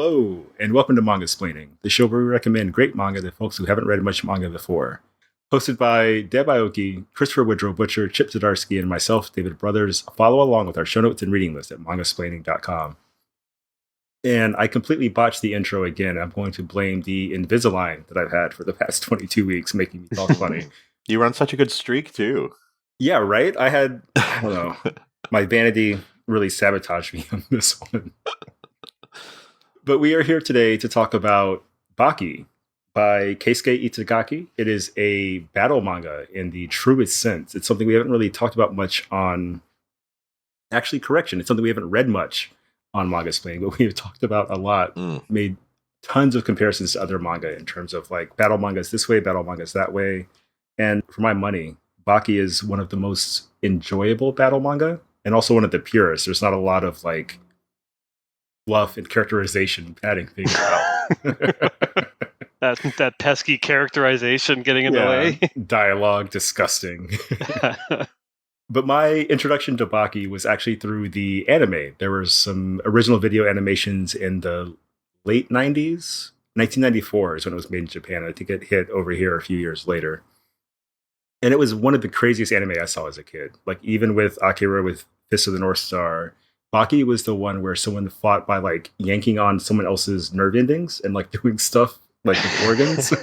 Hello, and welcome to Manga Splaining, the show where we recommend great manga to folks who haven't read much manga before. Hosted by Deb Aoki, Christopher Woodrow Butcher, Chip Zdarsky, and myself, David Brothers. Follow along with our show notes and reading list at mangasplaining.com. And I completely botched the intro again. I'm going to blame the Invisalign that I've had for the past 22 weeks, making me talk funny. You were on such a good streak, too. Yeah, right? I don't know. My vanity really sabotaged me on this one. But we are here today to talk about Baki by Keisuke Itagaki. It is a battle manga in the truest sense. It's something we haven't really talked about much on... Actually, correction. It's something we haven't read much on Manga Splaining, but we have talked about a lot. Made tons of comparisons to other manga in terms of like battle mangas this way, battle mangas that way. And for my money, Baki is one of the most enjoyable battle manga and also one of the purest. There's not a lot of like fluff and characterization padding things out. that pesky characterization getting in the way. Dialogue, disgusting. But my introduction to Baki was actually through the anime. There were some original video animations in the late 90s. 1994 is when it was made in Japan. I think it hit over here a few years later. And it was one of the craziest anime I saw as a kid. Like even with Akira, with Fist of the North Star, Baki was the one where someone fought by like yanking on someone else's nerve endings and like doing stuff like with organs.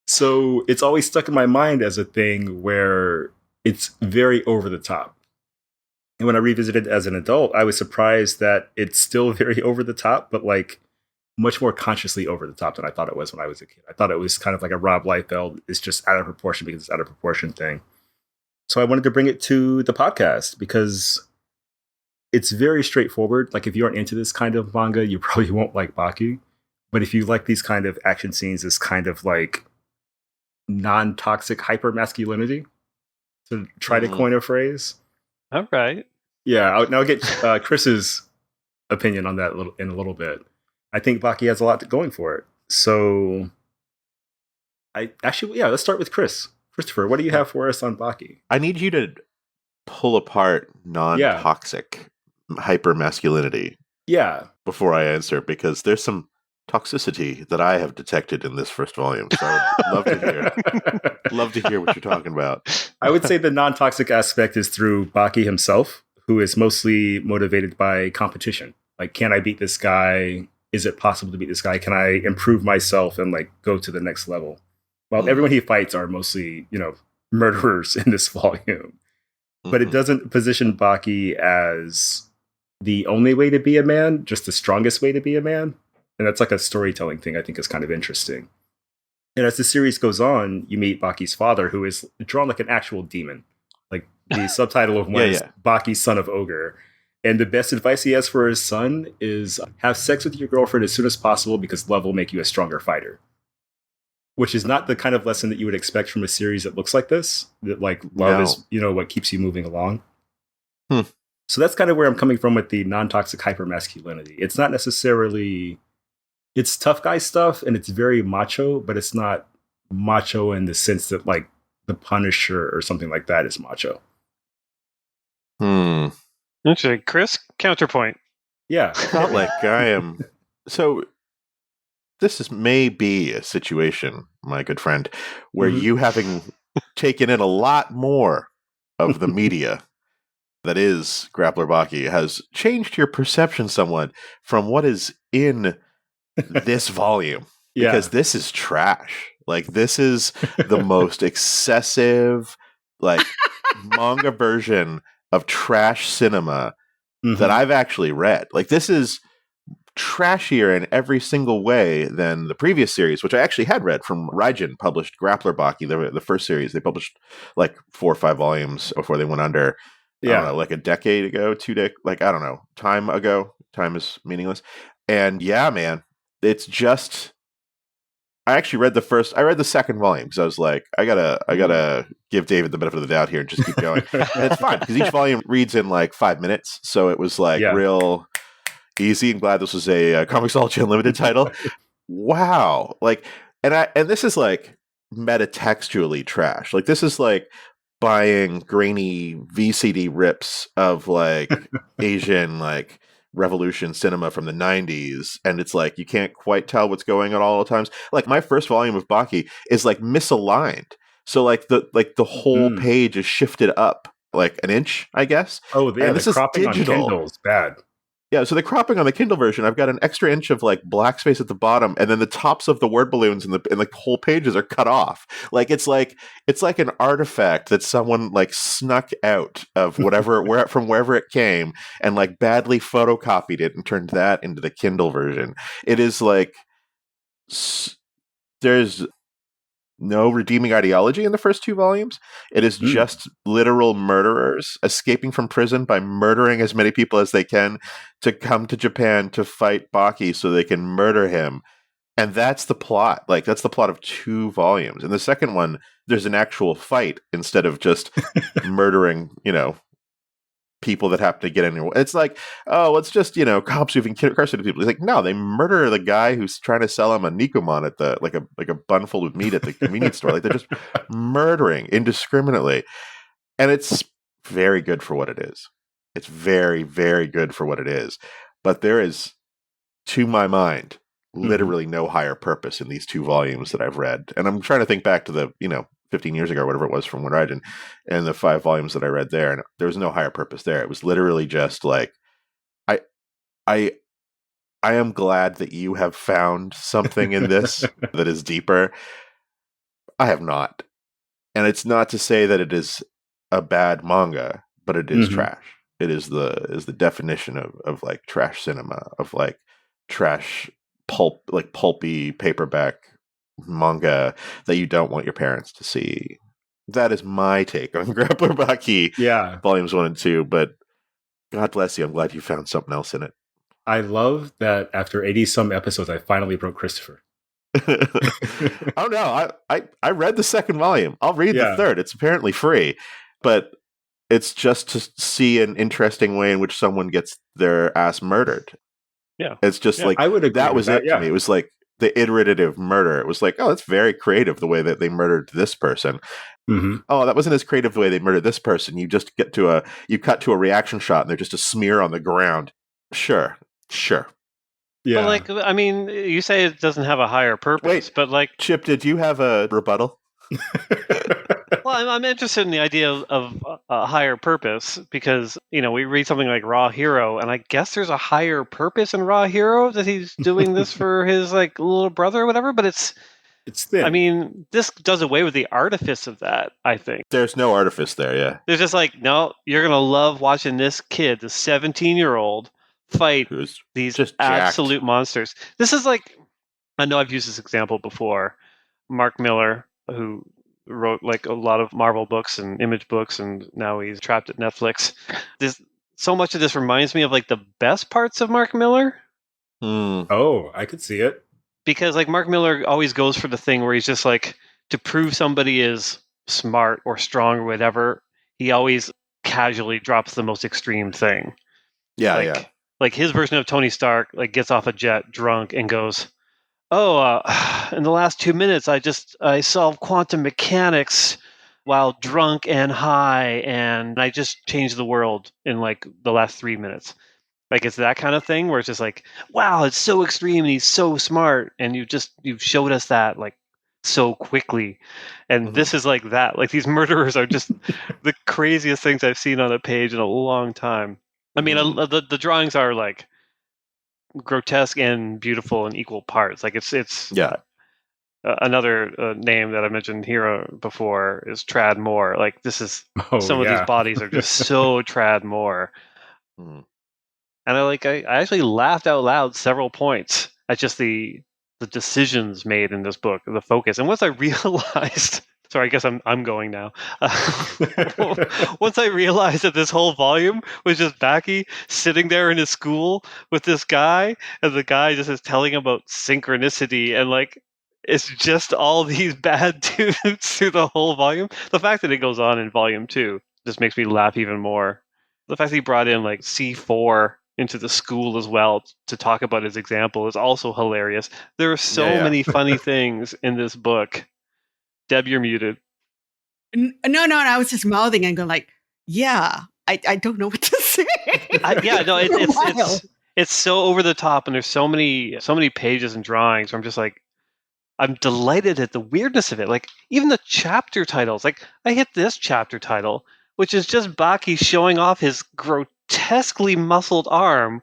So it's always stuck in my mind as a thing where it's very over the top. And when I revisited as an adult, I was surprised that it's still very over the top, but like much more consciously over the top than I thought it was when I was a kid. I thought it was kind of like a Rob Liefeld, it's just out of proportion because it's out of proportion thing. So I wanted to bring it to the podcast because it's very straightforward. Like if you aren't into this kind of manga, you probably won't like Baki. But if you like these kind of action scenes, this kind of like non-toxic hyper-masculinity, to try to coin a phrase. All right. Yeah, I'll get Chris's opinion on that in a little bit. I think Baki has a lot going for it. So let's start with Chris. Christopher, what do you have for us on Baki? I need you to pull apart non-toxic hyper-masculinity. Yeah. Before I answer, because there's some toxicity that I have detected in this first volume. So I would love to hear what you're talking about. I would say the non-toxic aspect is through Baki himself, who is mostly motivated by competition. Like, can I beat this guy? Is it possible to beat this guy? Can I improve myself and like go to the next level? Well, everyone he fights are mostly, murderers in this volume. But it doesn't position Baki as the only way to be a man, just the strongest way to be a man. And that's like a storytelling thing I think is kind of interesting. And as the series goes on, you meet Baki's father, who is drawn like an actual demon. Like the subtitle of one is Baki, son of ogre. And the best advice he has for his son is have sex with your girlfriend as soon as possible because love will make you a stronger fighter. Which is not the kind of lesson that you would expect from a series that looks like this. That like love is, what keeps you moving along. So that's kind of where I'm coming from with the non-toxic hyper-masculinity. It's not necessarily... It's tough guy stuff, and it's very macho, but it's not macho in the sense that, like, the Punisher or something like that is macho. Interesting. Chris, counterpoint. Yeah. Not like I am. So, this may be a situation, my good friend, where you having taken in a lot more of the media that is Grappler Baki has changed your perception somewhat from what is in this volume, because this is trash. Like this is the most excessive, like manga version of trash cinema that I've actually read. Like this is trashier in every single way than the previous series, which I actually had read from Raijin, published Grappler Baki, the first series. They published like 4 or 5 volumes before they went under. I don't know, like a decade ago, I don't know, time ago. Time is meaningless. And yeah, man. It's just, I actually read the second volume because I was like, I gotta give David the benefit of the doubt here and just keep going. And it's fine because each volume reads in like 5 minutes. So it was like real easy. I'm glad this was a Comixology Unlimited title. Wow. Like, and this is like metatextually trash. Like this is like buying grainy VCD rips of like Asian like revolution cinema from the 90s, and it's like you can't quite tell what's going on all the times. Like my first volume of Baki is like misaligned, so like the whole page is shifted up like an inch, I guess. Oh, yeah, And the this is cropping on digital. Kindle is bad. Yeah, so the cropping on the Kindle version, I've got an extra inch of like black space at the bottom, and then the tops of the word balloons and the whole pages are cut off. Like it's like an artifact that someone like snuck out of from wherever it came, and like badly photocopied it and turned that into the Kindle version. It is like there's no redeeming ideology in the first 2 volumes. It is just literal murderers escaping from prison by murdering as many people as they can to come to Japan to fight Baki so they can murder him. And that's the plot. Like, that's the plot of 2 volumes. In the second one, there's an actual fight instead of just murdering, people that happen to get in there. It's like, oh, it's just, cops who've incarcerated people. It's like, no, they murder the guy who's trying to sell him a Nikomon at the like a bun full of meat at the convenience store. Like they're just murdering indiscriminately. And it's very good for what it is. It's very, very good for what it is. But there is, to my mind, literally no higher purpose in these 2 volumes that I've read. And I'm trying to think back to the, 15 years ago, or whatever it was from Horizon, and the 5 volumes that I read there, and there was no higher purpose there. It was literally just like, I am glad that you have found something in this that is deeper. I have not. And it's not to say that it is a bad manga, but it is trash. It is the definition of like trash cinema, of like trash pulpy paperback manga that you don't want your parents to see. That is my take on Grappler Baki, volumes 1 and 2. But God bless you. I'm glad you found something else in it. I love that after 80 some episodes, I finally broke Christopher. Oh no, I read the second volume. I'll read the third. It's apparently free, but it's just to see an interesting way in which someone gets their ass murdered. Yeah, it's just like I would agree that was with it to me. It was like the iterative murder. It was like, oh, that's very creative the way that they murdered this person. Oh, that wasn't as creative the way they murdered this person. You just cut to a reaction shot and they're just a smear on the ground. Sure. Yeah. But like, I mean, you say it doesn't have a higher purpose. Wait, but like, Chip, did you have a rebuttal? Well, I'm interested in the idea of a higher purpose because, we read something like Raw Hero, and I guess there's a higher purpose in Raw Hero that he's doing this for his like little brother or whatever, but it's thin. I mean, this does away with the artifice of that, I think. There's no artifice there, yeah. There's just like, no, you're going to love watching this kid, the 17-year-old, fight these just absolute monsters. This is like, I know I've used this example before. Mark Miller, who wrote like a lot of Marvel books and Image books, and now he's trapped at Netflix. So much of this reminds me of like the best parts of Mark Miller. Oh, I could see it. Because like Mark Miller always goes for the thing where he's just like, to prove somebody is smart or strong or whatever, he always casually drops the most extreme thing. Yeah. Like his version of Tony Stark like gets off a jet drunk and goes, oh, in the last 2 minutes, I solved quantum mechanics while drunk and high, and I just changed the world in like the last 3 minutes. Like it's that kind of thing where it's just like, wow, it's so extreme and he's so smart, and you've showed us that like so quickly. And this is like that. Like these murderers are just the craziest things I've seen on a page in a long time. I mean, the drawings are like grotesque and beautiful in equal parts. Like it's another name that I mentioned here before is Trad Moore. Like this is some of these bodies are just so Trad Moore. And I actually laughed out loud several points at just the decisions made in this book, the focus. And once I realized, sorry, I guess I'm going now. Once I realized that this whole volume was just Baki sitting there in his school with this guy, and the guy just is telling him about synchronicity, and like it's just all these bad dudes through the whole volume. The fact that it goes on in volume 2 just makes me laugh even more. The fact that he brought in like C4 into the school as well to talk about his example is also hilarious. There are so many funny things in this book. Deb, you're muted. No, I was just mouthing and going like, yeah, I don't know what to say. It's it's so over the top, and there's so many pages and drawings where I'm just like, I'm delighted at the weirdness of it. Like, even the chapter titles. Like, I hit this chapter title, which is just Baki showing off his grotesquely muscled arm,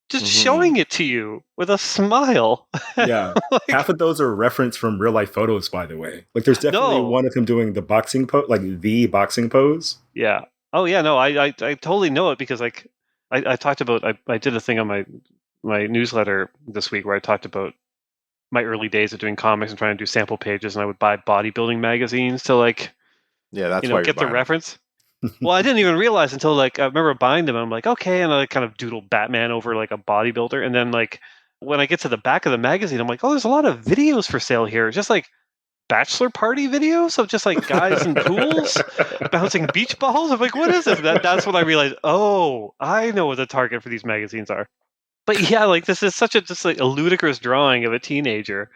just showing it to you with a smile. Yeah. Half of those are referenced from real life photos, by the way. Like, there's definitely one of him doing the boxing pose, like the boxing pose. Yeah. Oh, yeah. No, I totally know it because, like, I talked about, I did a thing on my newsletter this week where I talked about my early days of doing comics and trying to do sample pages, and I would buy bodybuilding magazines to, like, that's why get the reference. Well, I didn't even realize until, like, I remember buying them and I'm like, okay, and I kind of doodled Batman over like a bodybuilder, and then, like, when I get to the back of the magazine, I'm like, oh, there's a lot of videos for sale here, just like bachelor party videos of just like guys in pools bouncing beach balls. I'm like, what is this? That's when I realized, oh, I know what the target for these magazines are. But yeah, like, this is such a just like a ludicrous drawing of a teenager.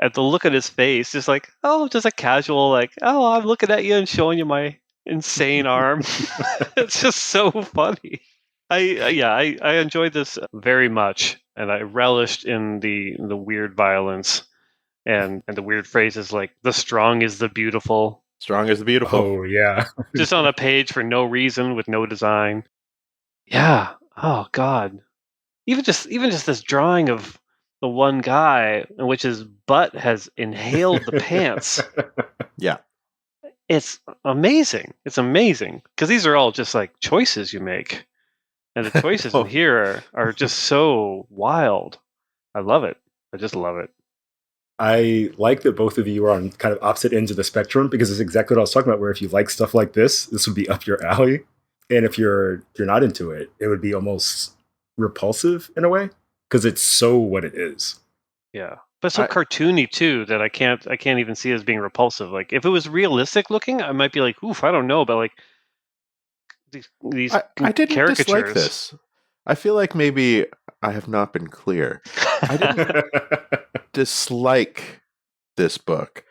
At the look at his face, just like, oh, just a casual, like, oh, I'm looking at you and showing you my insane arm. It's just so funny. I enjoyed this very much, and I relished in the weird violence and the weird phrases like "the strong is the beautiful." Strong is the beautiful. Oh, yeah. Just on a page for no reason with no design. Yeah. Oh God. Even just this drawing of the one guy in which his butt has inhaled the pants. Yeah. It's amazing. It's amazing because these are all just like choices you make, and the choices in here are just so wild. I love it. I just love it. I like that both of you are on kind of opposite ends of the spectrum, because it's exactly what I was talking about, where if you like stuff like this would be up your alley. And if you're not into it, it would be almost repulsive in a way, because it's so what it is. Yeah. But it's so cartoony too that I can't even see it as being repulsive. Like, if it was realistic looking, I might be like, oof, I don't know, but like these I didn't caricatures. dislike this. I feel like maybe I have not been clear. I didn't dislike this book,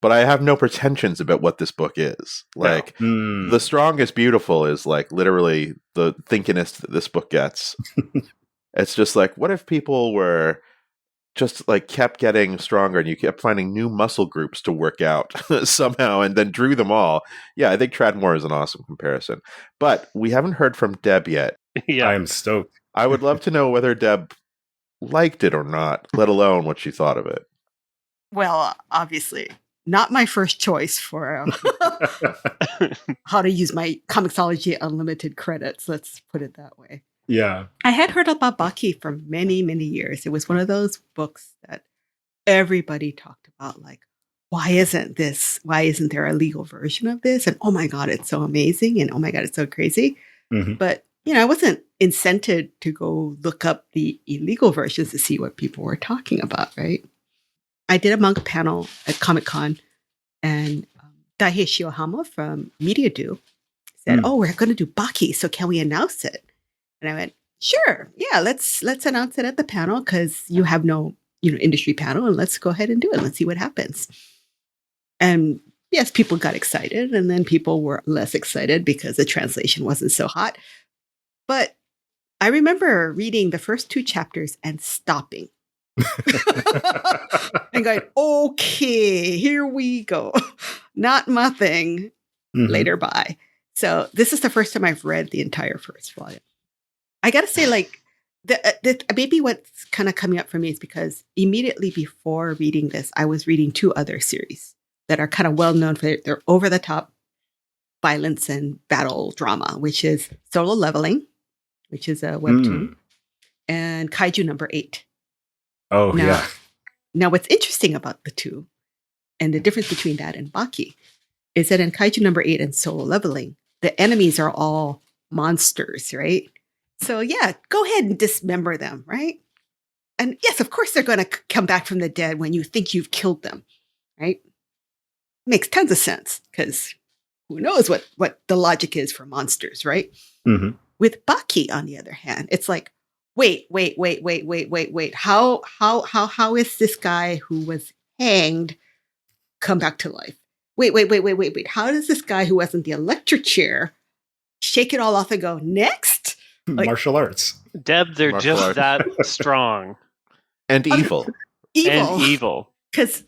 but I have no pretensions about what this book is. Like, The Strong is Beautiful is like literally the thinkingest that this book gets. It's just like, what if people were just like kept getting stronger and you kept finding new muscle groups to work out somehow and then drew them all? Yeah, I think Tradmore is an awesome comparison. But we haven't heard from Deb yet. Yeah. I am stoked. I would love to know whether Deb liked it or not, let alone what she thought of it. Well, obviously, not my first choice for how to use my Comixology Unlimited credits. Let's put it that way. Yeah. I had heard about Baki for many, many years. It was one of those books that everybody talked about, like, why isn't there a legal version of this? And oh my God, it's so amazing. And oh my God, it's so crazy. Mm-hmm. But, I wasn't incented to go look up the illegal versions to see what people were talking about, right? I did a manga panel at Comic-Con, and Daiheshi Ohama from Media Do said, oh, we're going to do Baki, so can we announce it? And I went, sure, yeah, let's announce it at the panel, because you have no industry panel, and let's go ahead and do it. Let's see what happens. And yes, people got excited, and then people were less excited because the translation wasn't so hot. But I remember reading the first 2 chapters and stopping. And going, okay, here we go. Not my thing. Mm-hmm. Later, bye. So this is the first time I've read the entire first volume. I got to say, like, maybe what's kind of coming up for me is because immediately before reading this, I was reading 2 other series that are kind of well known for their over-the-top violence and battle drama, which is Solo Leveling, which is a webtoon, and Kaiju number 8. Oh, yeah. Now, what's interesting about the 2 and the difference between that and Baki is that in Kaiju number 8 and Solo Leveling, the enemies are all monsters, right? So, yeah, go ahead and dismember them, right? And yes, of course, they're going to come back from the dead when you think you've killed them, right? Makes tons of sense, because who knows what the logic is for monsters, right? Mm-hmm. With Baki, on the other hand, it's like, wait. How is this guy who was hanged come back to life? Wait. How does this guy who was in the electric chair shake it all off and go, next? Martial arts. Deb, they're Martial just arts. that strong And evil. and evil. Because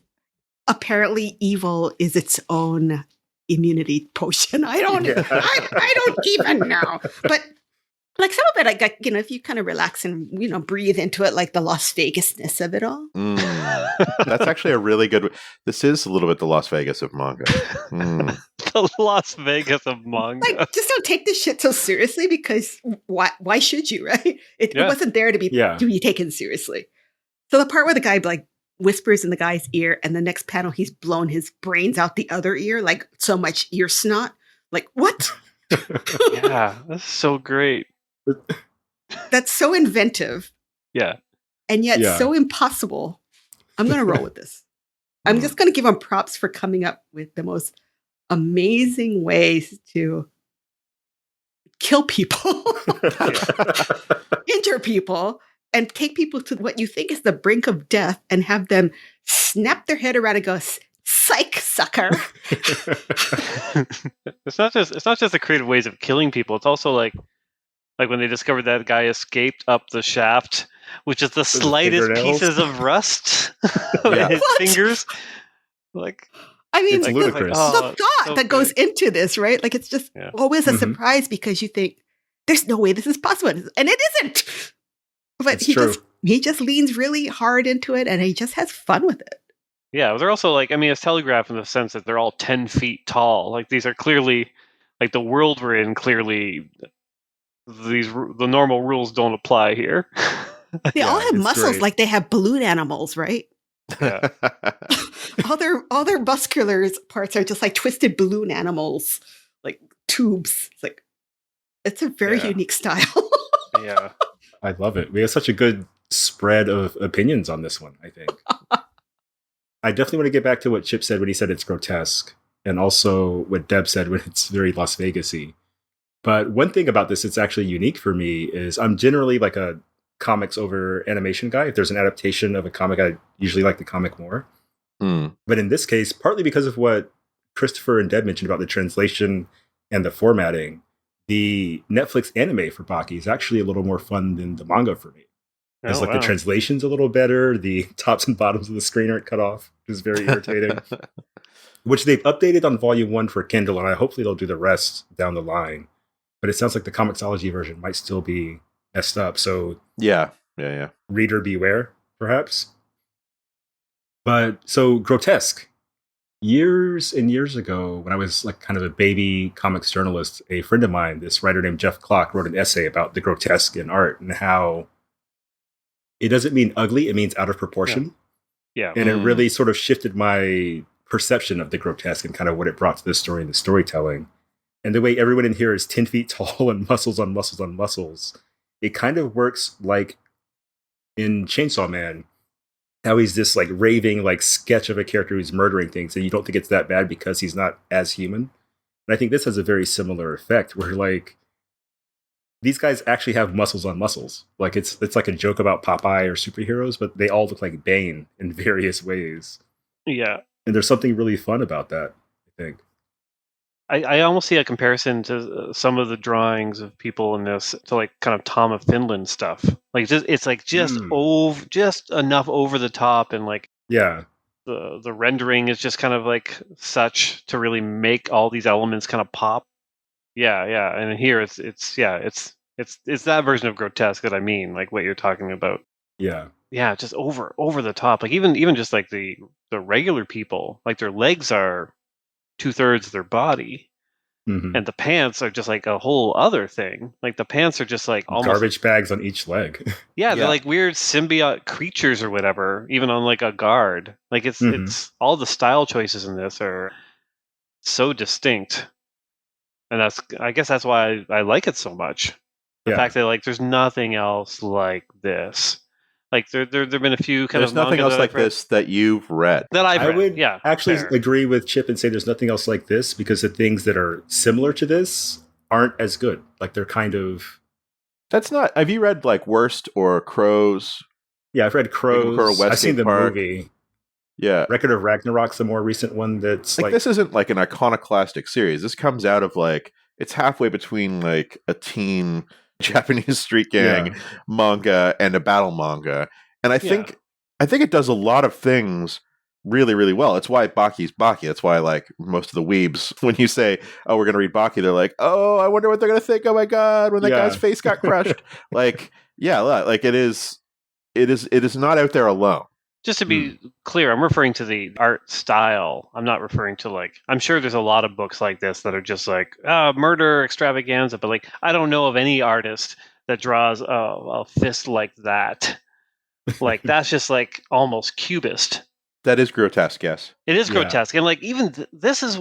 apparently evil is its own immunity potion. I don't even know. But like some of it, I got, if you kind of relax and, breathe into it, like the Las Vegas-ness of it all. That's actually a really good. This is a little bit the Las Vegas of manga. The Las Vegas of manga. Like, just don't take this shit so seriously, because why should you, right? It wasn't there to be taken seriously. So the part where the guy like whispers in the guy's ear, and the next panel he's blown his brains out the other ear, like so much ear snot. Like, what? Yeah, that's so great. That's so inventive. Yeah. And yet so impossible. I'm going to roll with this. I'm just going to give him props for coming up with the most amazing ways to kill people, injure people, and take people to what you think is the brink of death and have them snap their head around and go, psych, sucker. It's not just the creative ways of killing people. It's also like when they discovered that guy escaped up the shaft, which is the slightest pieces of rust in his fingers. Like, I mean, it's ludicrous. The thought that goes into this, right? Like, it's just always a surprise, because you think there's no way this is possible, and it isn't. But he just leans really hard into it, and he just has fun with it. Yeah, they're also like, it's telegraphed in the sense that they're all 10 feet tall. Like, these are clearly, like, the world we're in, clearly the normal rules don't apply here. They all have muscles, like they have balloon animals, right? Yeah. all their muscular parts are just like twisted balloon animals, like tubes. It's a very unique style. Yeah. I love it. We have such a good spread of opinions on this one, I think. I definitely want to get back to what Chip said when he said it's grotesque, and also what Deb said when it's very Las Vegas-y. But one thing about this that's actually unique for me is I'm generally like a comics over animation guy. If there's an adaptation of a comic, I usually like the comic more. But in this case, partly because of what Christopher and Deb mentioned about the translation and the formatting, the Netflix anime for Baki is actually a little more fun than the manga for me. Because the translation's a little better, the tops and bottoms of the screen aren't cut off, which is very irritating. Which they've updated on Volume 1 for Kindle, and hopefully they'll do the rest down the line. But it sounds like the Comixology version might still be messed up. So yeah. Reader beware, perhaps. But so grotesque. Years and years ago, when I was like kind of a baby comics journalist, a friend of mine, this writer named Jeff Klock, wrote an essay about the grotesque in art and how it doesn't mean ugly, it means out of proportion. Yeah. And it really sort of shifted my perception of the grotesque and kind of what it brought to the story and the storytelling. And the way everyone in here is 10 feet tall and muscles on muscles on muscles, it kind of works like in Chainsaw Man, how he's this like raving like sketch of a character who's murdering things, and you don't think it's that bad because he's not as human. And I think this has a very similar effect where like these guys actually have muscles on muscles. Like it's like a joke about Popeye or superheroes, but they all look like Bane in various ways. Yeah. And there's something really fun about that, I think. I almost see a comparison to some of the drawings of people in this to like kind of Tom of Finland stuff. Like it's like just enough over the top, and like the rendering is just kind of like such to really make all these elements kind of pop. Yeah. And here it's that version of grotesque that I mean, like what you're talking about. Yeah, just over the top. Like even just like the regular people, like their legs are 2/3 of their body, and the pants are just like a whole other thing. Like the pants are just like almost garbage bags on each leg. Yeah, they're like weird symbiote creatures or whatever, even on like a guard. Like it's all the style choices in this are so distinct, and I guess that's why I like it so much. The fact that like there's nothing else like this. Like there've been a few kind there's of nothing else like this that you've read. That I've read. I would actually fair. agree with Chip and say there's nothing else like this, because the things that are similar to this aren't as good. Like they're kind of. That's not. Have you read like Worst or Crows? Yeah, I've read Crows. I've seen the Park. movie. Yeah, Record of Ragnarok's the more recent one. That's like this isn't like an iconoclastic series. This comes out of like it's halfway between like a teen Japanese street gang manga and a battle manga. And I think it does a lot of things really, really well. It's why Baki's Baki. That's why, like, most of the weebs, when you say, "Oh, we're going to read Baki," they're like, "Oh, I wonder what they're going to think. Oh my god, when that guy's face got crushed." Like, like it is not out there alone. Just to be clear, I'm referring to the art style. I'm not referring to, like, I'm sure there's a lot of books like this that are just like murder extravaganza, but like I don't know of any artist that draws a fist like that. Like that's just like almost cubist. That is grotesque, yes. It is grotesque, and like even this is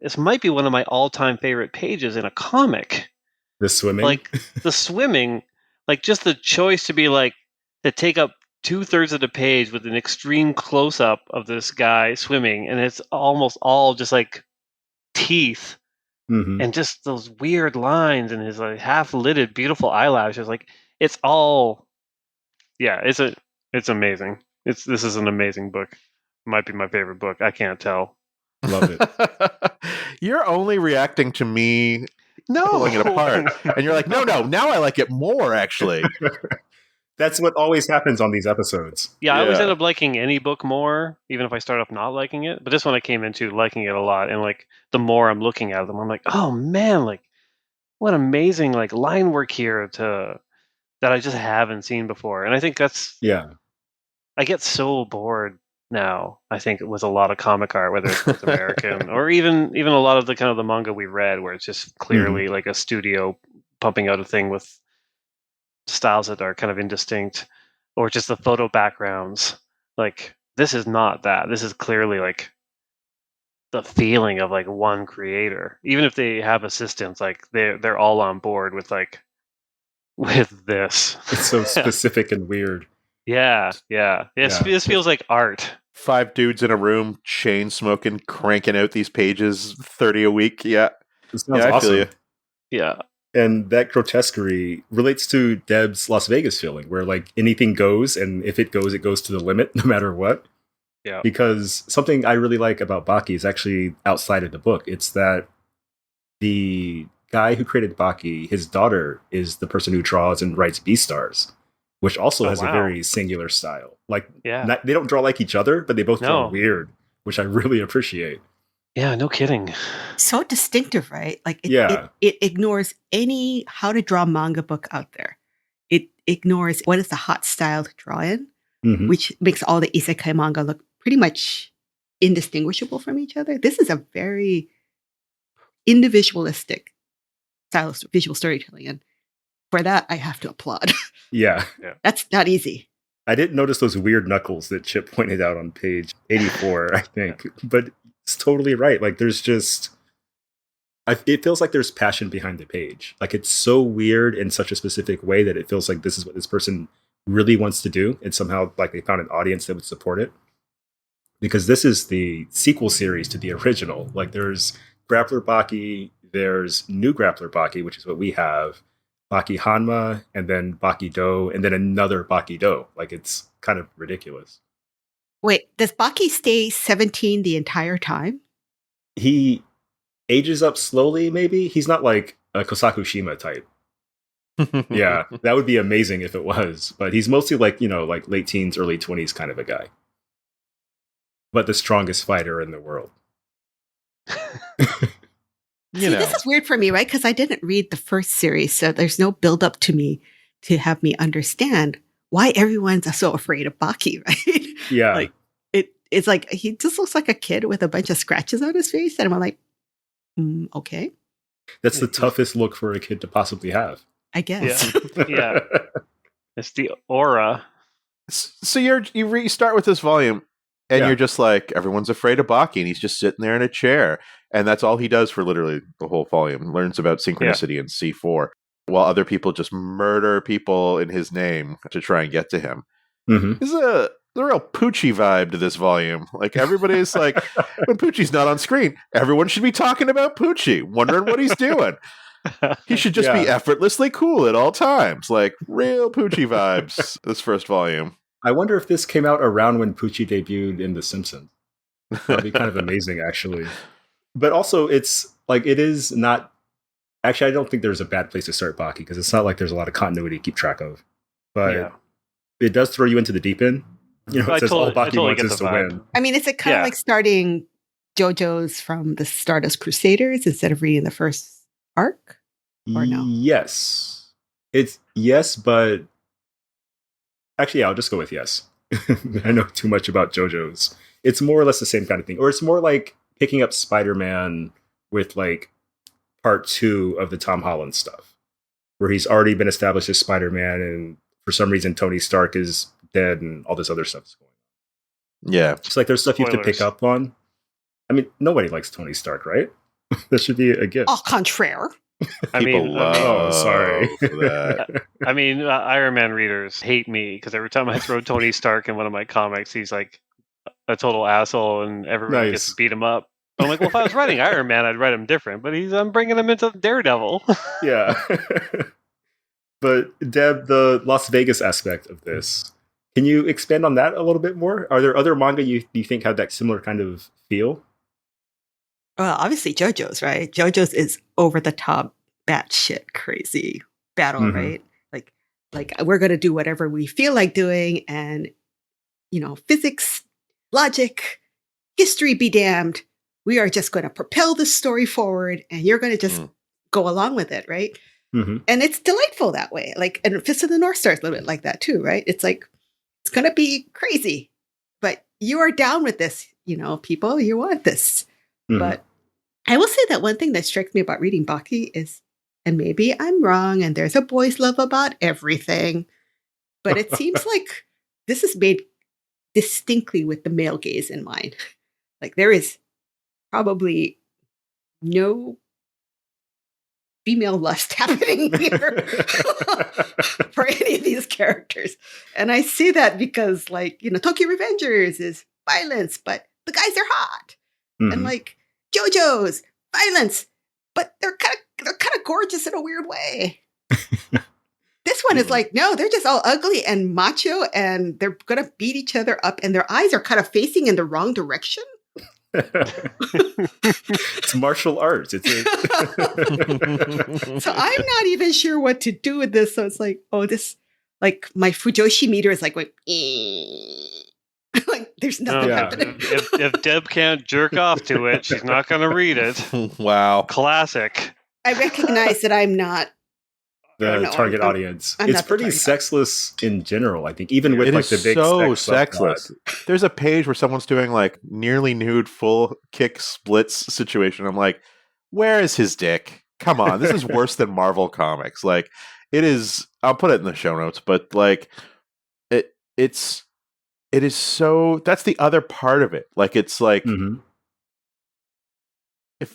this might be one of my all-time favorite pages in a comic. The swimming, like the swimming, like just the choice to be like to take up 2/3 of the page with an extreme close-up of this guy swimming, and it's almost all just like teeth and just those weird lines and his like half-lidded beautiful eyelashes. Like it's all, it's amazing. This is an amazing book. Might be my favorite book. I can't tell. Love it. You're only reacting to me pulling it apart, and you're like, no, now I like it more, actually. That's what always happens on these episodes. Yeah, I always end up liking any book more, even if I start off not liking it. But this one I came into liking it a lot, and like the more I'm looking at them, I'm like, oh man, like what amazing like line work here that I just haven't seen before. And I think that's I get so bored now, I think, with a lot of comic art, whether it's North American or even a lot of the kind of the manga we read, where it's just clearly like a studio pumping out a thing with styles that are kind of indistinct, or just the photo backgrounds. Like this is not that. This is clearly like the feeling of like one creator. Even if they have assistants, like they're all on board with this. It's so specific and weird. Yeah. This feels like art. 5 dudes in a room, chain smoking, cranking out these pages, 30 a week. Yeah. This sounds awesome. I feel you. Yeah. And that grotesquerie relates to Deb's Las Vegas feeling, where like anything goes, and if it goes to the limit, no matter what. Yeah. Because something I really like about Baki is actually outside of the book. It's that the guy who created Baki, his daughter is the person who draws and writes Beastars, which also has a very singular style. Like, they don't draw like each other, but they both draw weird, which I really appreciate. Yeah, no kidding. So distinctive, right? Like, it ignores any how to draw manga book out there. It ignores what is the hot style to draw in, which makes all the isekai manga look pretty much indistinguishable from each other. This is a very individualistic style of visual storytelling, and for that, I have to applaud. Yeah. That's not easy. I didn't notice those weird knuckles that Chip pointed out on page 84, I think. But it's totally right. Like, there's just... it feels like there's passion behind the page. Like, it's so weird in such a specific way that it feels like this is what this person really wants to do. And somehow, like, they found an audience that would support it. Because this is the sequel series to the original. Like, there's Grappler Baki, there's New Grappler Baki, which is what we have, Baki Hanma, and then Baki Do, and then another Baki Do. Like, it's kind of ridiculous. Wait, does Baki stay 17 the entire time? He ages up slowly, maybe? He's not like a Kosaku Shima type. Yeah, that would be amazing if it was. But he's mostly like, like late teens, early 20s kind of a guy. But the strongest fighter in the world. This is weird for me, right? Because I didn't read the first series, so there's no build up to me to have me understand why everyone's so afraid of Baki, right? Yeah. Like it's like he just looks like a kid with a bunch of scratches on his face, and I'm like, okay. That's the toughest look for a kid to possibly have. I guess. Yeah. It's the aura. So you start with this volume, and you're just like, everyone's afraid of Baki, and he's just sitting there in a chair. And that's all he does for literally the whole volume. Learns about synchronicity in C4, while other people just murder people in his name to try and get to him. There's a real Poochie vibe to this volume. Like, everybody's like, when Poochie's not on screen, everyone should be talking about Poochie, wondering what he's doing. He should just be effortlessly cool at all times. Like, real Poochie vibes, this first volume. I wonder if this came out around when Poochie debuted in The Simpsons. That'd be kind of amazing, actually. But also, it's like, it is not Actually, I don't think there's a bad place to start Baki because it's not like there's a lot of continuity to keep track of. But Yeah. it does throw you into the deep end. You know, I it says all totally Baki wants get is the to vibe. win. I mean, is it kind of Yeah. like starting JoJo's from the Stardust Crusaders instead of reading the first arc? Or no? Yes. It's yes, but actually, yeah, I'll just go with yes. I know too much about JoJo's. It's more or less the same kind of thing. Or it's more like picking up Spider-Man with like part 2 of the Tom Holland stuff, where he's already been established as Spider-Man, and for some reason Tony Stark is dead and all this other stuff is going on. Yeah. It's like there's stuff you have to pick Spoilers. up on. I mean, nobody likes Tony Stark, right? That should be a gift. Au contraire. People love sorry. that. I mean, Iron Man readers hate me because every time I throw Tony Stark in one of my comics, he's like a total asshole, and everybody gets Nice. to beat him up. I'm like, well, if I was writing Iron Man, I'd write him different, but I'm bringing him into Daredevil. Yeah. But Deb, the Las Vegas aspect of this, can you expand on that a little bit more? Are there other manga you think have that similar kind of feel? Well, obviously JoJo's, right? JoJo's is over the top, batshit crazy battle, Mhm. right? Like we're gonna do whatever we feel like doing, and physics, logic, history be damned. We are just gonna propel this story forward, and you're gonna just go along with it, right? Mm-hmm. And it's delightful that way. Like, and Fist of the North Star is a little bit like that too, right? It's like it's gonna be crazy, but you are down with this, people. You want this. Mhm. But I will say that one thing that strikes me about reading Baki is, and maybe I'm wrong, and there's a boys' love about everything, but it seems like this is made distinctly with the male gaze in mind. Like there is probably no female lust happening here for any of these characters. And I see that because Tokyo Revengers is violence, but the guys are hot. Mhm. And like JoJo's violence, but they're kind of gorgeous in a weird way. This one is like, no, they're just all ugly and macho, and they're gonna beat each other up, and their eyes are kind of facing in the wrong direction. It's martial arts. It's So I'm not even sure what to do with this. So it's like, like my Fujoshi meter is like, like there's nothing Yeah. happening. If Deb can't jerk off to it, she's not going to read it. Wow. Classic. I recognize that I'm not. the target I'm- audience. I'm It's not the pretty target sexless in general, I think, even with It like is the big so sex subplot. sexless. There's a page where someone's doing like nearly nude full kick splits situation. I'm like, where is his dick? Come on, this is worse than Marvel comics. Like, it is. I'll put it in the show notes, but like, it is so. That's the other part of it. Like, it's like. Mhm.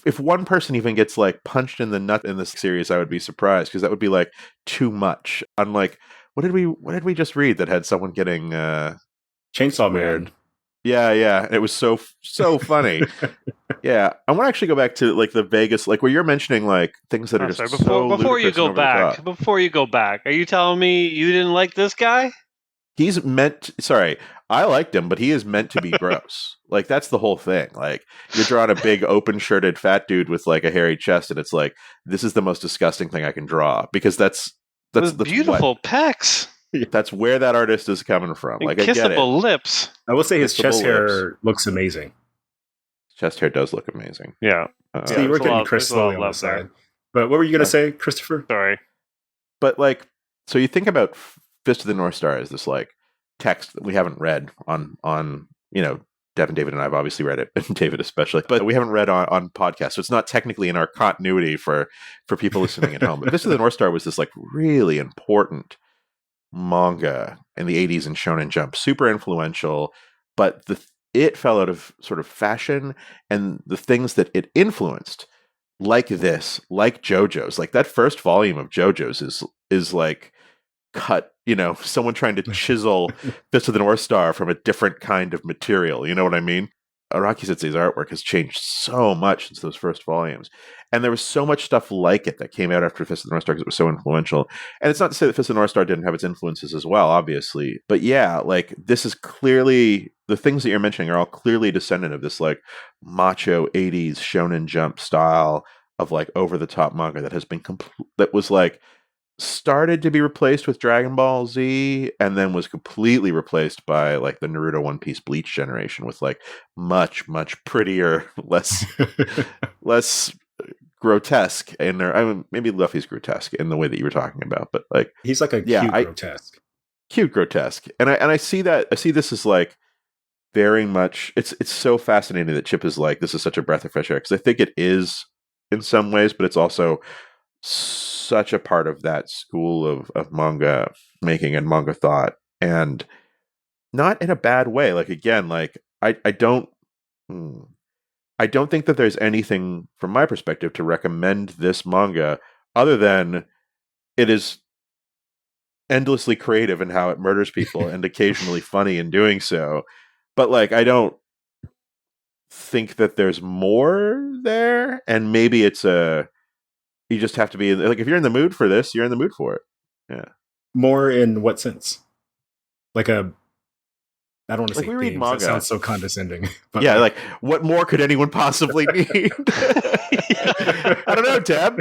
If one person even gets like punched in the nut in this series, I would be surprised because that would be like too much. Unlike what did we just read that had someone getting Chainsaw weird. Man. Yeah, and it was so funny. Yeah, I want to actually go back to like the Vegas, like where you're mentioning like things that are just before you ludicrous and go over the back, top. before you go back, are you telling me you didn't like this guy? He's meant. Sorry, I liked him, but he is meant to be gross. Like that's the whole thing. Like you're drawing a big open-shirted fat dude with like a hairy chest, and it's like this is the most disgusting thing I can draw because that's With beautiful pecs that's where that artist is coming from. and Like I get it. kissable lips. I will say his Kissable chest hair looks amazing. Chest hair does look amazing. Yeah. See, we're there's a getting lot- Chris there's a lot slowly of on the love there. side. But what were you going to say, Christopher? Sorry. But like, so you think about Fist of the North Star as this like text that we haven't read on Devin, David, and I've obviously read it, and David especially, but we haven't read on podcast, so it's not technically in our continuity for people listening at home. But Fist of the North Star was this like really important manga in the 80s in Shonen Jump, super influential, but it fell out of sort of fashion, and the things that it influenced, like this, like JoJo's, like that first volume of JoJo's is like cut, someone trying to chisel Fist of the North Star from a different kind of material. You know what I mean? Araki Sensei's artwork has changed so much since those first volumes. And there was so much stuff like it that came out after Fist of the North Star because it was so influential. And it's not to say that Fist of the North Star didn't have its influences as well, obviously. But yeah, like this is clearly, the things that you're mentioning are all clearly descendant of this like macho 80s Shonen Jump style of like over the top manga that has been that was like started to be replaced with Dragon Ball Z and then was completely replaced by like the Naruto, One Piece, Bleach generation with like much prettier, less grotesque in there. I mean, maybe Luffy's grotesque in the way that you were talking about, but like he's like a grotesque. Cute grotesque. And I see that. I see this as like very much. It's so fascinating that Chip is like, this is such a breath of fresh air, because I think it is in some ways, but it's also such a part of that school of manga making and manga thought, and not in a bad way. Like again, like I don't think that there's anything from my perspective to recommend this manga other than it is endlessly creative in how it murders people and occasionally funny in doing so. But like I don't think that there's more there, and maybe it's you just have to be like, if you're in the mood for this, you're in the mood for it. Yeah. More in what sense? Like I don't want to like say we read games. manga. That sounds so condescending. But yeah, like what more could anyone possibly need? I don't know, Deb.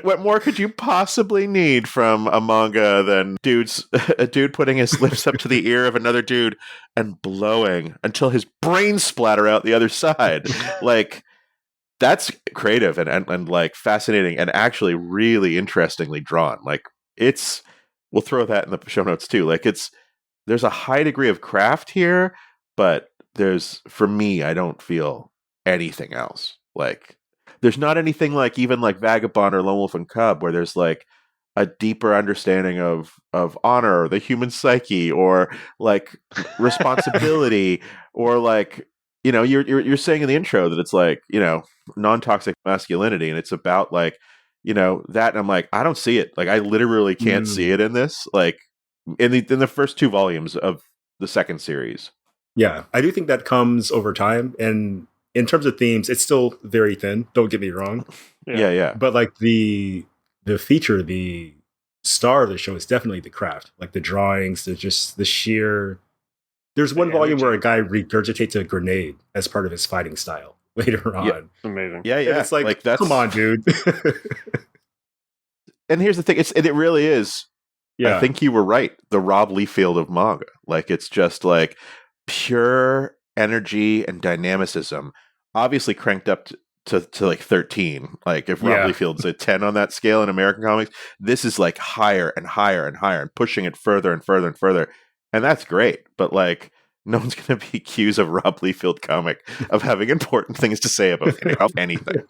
What more could you possibly need from a manga than a dude putting his lips up to the ear of another dude and blowing until his brains splatter out the other side? Like, that's creative and like fascinating and actually really interestingly drawn. Like we'll throw that in the show notes too. Like there's a high degree of craft here, but for me, I don't feel anything else. Like there's not anything like even like Vagabond or Lone Wolf and Cub where there's like a deeper understanding of honor, or the human psyche, or like responsibility, or like, you know, you're saying in the intro that it's like, you know, non-toxic masculinity, and it's about like, you know, that, and I'm like, I don't see it. Like I literally can't see it in this. Like in the first 2 volumes of the second series. Yeah, I do think that comes over time, and in terms of themes, it's still very thin. Don't get me wrong. Yeah. But like the feature, the star of the show is definitely the craft, like the drawings, the sheer. There's one volume where a guy regurgitates a grenade as part of his fighting style later on. Yeah, amazing. Yeah. And it's like that's, come on, dude. And here's the thing: it really is. Yeah. I think you were right. The Rob Liefeld of manga, like it's just like pure energy and dynamicism. Obviously cranked up to like 13. Like if Rob Liefeld's a 10 on that scale in American comics, this is like higher and higher and higher and pushing it further and further and further. And that's great. But like no one's going to be accused of Rob Liefeld comic of having important things to say about anything.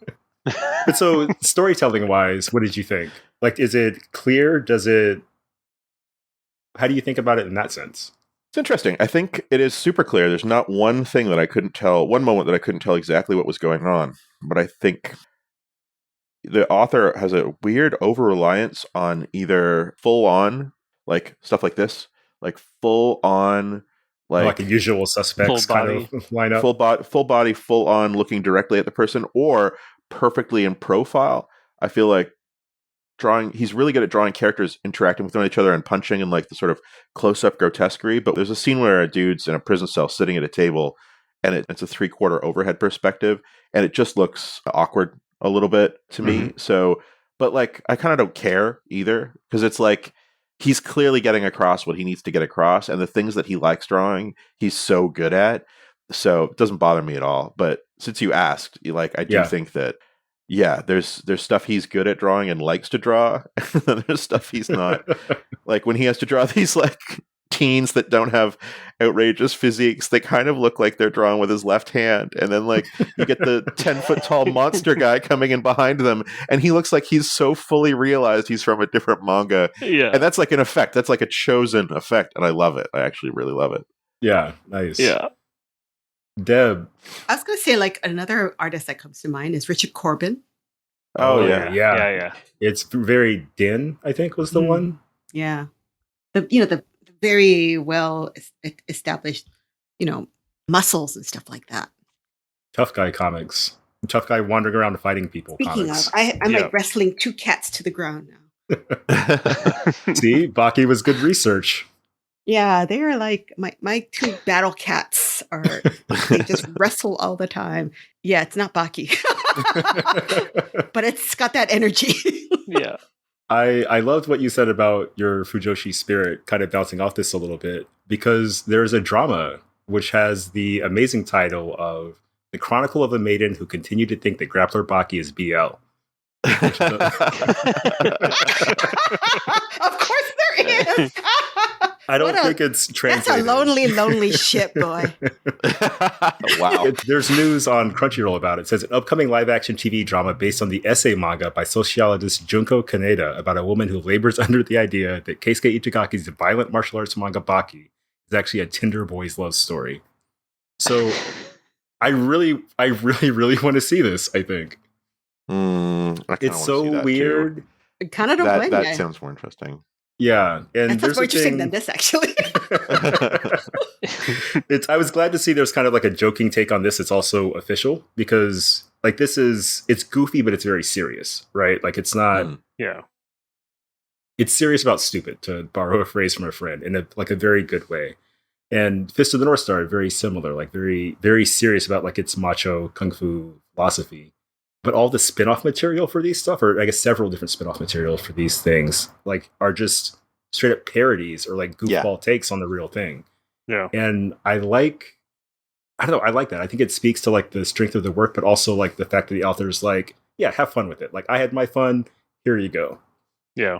But so storytelling wise, what did you think? Like, is it clear? How do you think about it in that sense? It's interesting. I think it is super clear. There's not one moment that I couldn't tell exactly what was going on. But I think the author has a weird over-reliance on either full-on, like, stuff like this, like, full-on, like a Usual Suspects kind of lineup. Full body, full-on, looking directly at the person, or perfectly in profile. I feel like he's really good at drawing characters interacting with each other and punching and like the sort of close-up grotesquerie. But there's a scene where a dude's in a prison cell sitting at a table, and it's a 3/4 overhead perspective, and it just looks awkward a little bit to me. So, but like I kind of don't care either, because it's like he's clearly getting across what he needs to get across, and the things that he likes drawing, he's so good at. So it doesn't bother me at all. But since you asked, I do think that. Yeah, there's stuff he's good at drawing and likes to draw, and then there's stuff he's not. Like when he has to draw these like teens that don't have outrageous physiques, they kind of look like they're drawing with his left hand, and then like you get the 10-foot tall monster guy coming in behind them, and he looks like he's so fully realized he's from a different manga. Yeah, and that's like an effect. That's like a chosen effect, and I love it. I actually really love it. Yeah, nice. Yeah. Deb. I was going to say, like, another artist that comes to mind is Richard Corbin. Oh yeah. It's very Din, I think, was the one. Yeah. The very well established, muscles and stuff like that. Tough guy comics. Tough guy wandering around fighting people. Speaking comics. of, I'm like wrestling 2 cats to the ground now. See, Baki was good research. Yeah, they are like my 2 battle cats. fists they just wrestle all the time. Yeah, it's not Baki. But it's got that energy. Yeah. I loved what you said about your Fujoshi spirit kind of bouncing off this a little bit, because there's a drama which has the amazing title of The Chronicle of a Maiden Who Continued to Think that Grappler Baki is BL. Of course there is. I don't think it's translated. That's a lonely ship, boy. Wow. There's news on Crunchyroll about it. It says an upcoming live-action TV drama based on the essay manga by sociologist Junko Kaneda about a woman who labors under the idea that Keisuke Itagaki's violent martial arts manga Baki is actually a Tinder boy's love story. So I really want to see this, I think. It's so weird. I kind of don't blame you. That sounds more interesting. Yeah, and that sounds more interesting than this, actually. I was glad to see there's kind of like a joking take on this. It's also official, because like it's goofy, but it's very serious, right? Like it's not. Yeah. It's serious about stupid, to borrow a phrase from a friend, in a very good way. And Fist of the North Star, very similar, like very, very serious about like its macho kung fu philosophy. But all the spin-off material for these stuff, or I guess several different spin-off materials for these things, like are just straight up parodies or like goofball takes on the real thing. Yeah. And I like that. I think it speaks to like the strength of the work, but also like the fact that the author's like, yeah, have fun with it. Like I had my fun. Here you go. Yeah.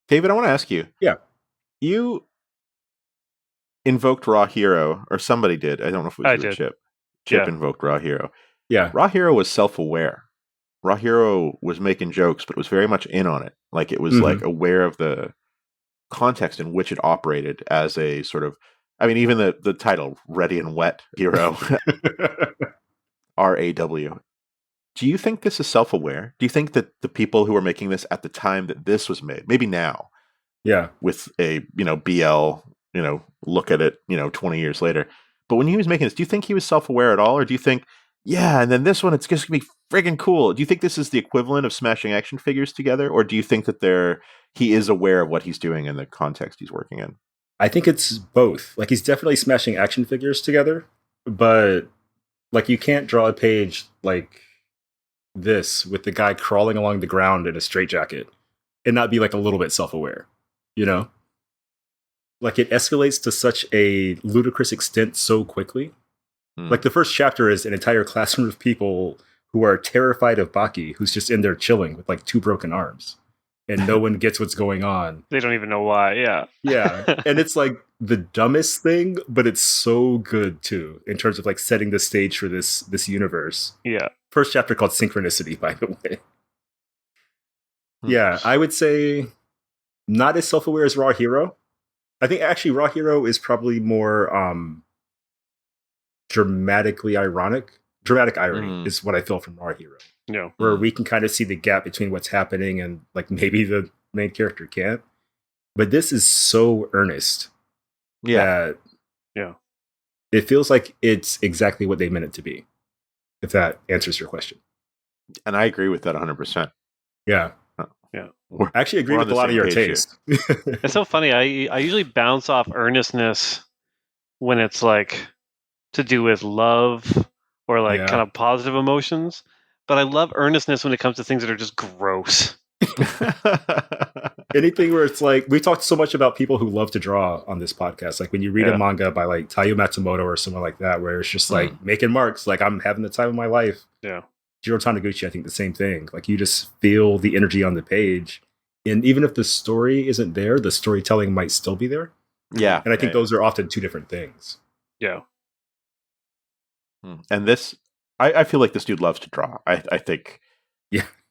David, I want to ask you. Yeah. You invoked Raw Hero, or somebody did. I don't know if it was you or Chip. Chip invoked Raw Hero. Yeah. Raw Hero was self-aware. Raw Hero was making jokes, but was very much in on it. Like it was like aware of the context in which it operated as a sort of, I mean, even the title, Ready and Wet Hero, RAW. Do you think this is self-aware? Do you think that the people who were making this at the time that this was made, maybe now, with a, BL, look at it, 20 years later, but when he was making this, do you think he was self-aware at all? Or do you think, yeah, and then this one, it's just going to be friggin' cool. Do you think this is the equivalent of smashing action figures together? Or do you think that he is aware of what he's doing in the context he's working in? I think it's both. Like, he's definitely smashing action figures together, but, like, you can't draw a page like this with the guy crawling along the ground in a straitjacket and not be, like, a little bit self-aware, Like, it escalates to such a ludicrous extent so quickly. Like, the first chapter is an entire classroom of people who are terrified of Baki, who's just in there chilling with, like, 2 broken arms. And no one gets what's going on. They don't even know why, yeah. Yeah, and it's, like, the dumbest thing, but it's so good, too, in terms of, like, setting the stage for this universe. Yeah. First chapter called Synchronicity, by the way. Yeah, I would say not as self-aware as Raw Hero. I think, actually, Raw Hero is probably more... dramatic irony is what I feel from Raw Hero. Yeah. Where we can kind of see the gap between what's happening and like maybe the main character can't. But this is so earnest. Yeah. It feels like it's exactly what they meant it to be. If that answers your question. And I agree with that 100%. Yeah. Yeah. I actually agree with a lot of your taste. It's so funny. I usually bounce off earnestness when it's like to do with love or like kind of positive emotions. But I love earnestness when it comes to things that are just gross. Anything where it's like, we talked so much about people who love to draw on this podcast. Like when you read a manga by like Taiyo Matsumoto or someone like that, where it's just like making marks, like I'm having the time of my life. Yeah. Jiro Taniguchi, I think the same thing. Like you just feel the energy on the page. And even if the story isn't there, the storytelling might still be there. Yeah. And I think those are often 2 different things. Yeah. And this, I feel like this dude loves to draw. I think,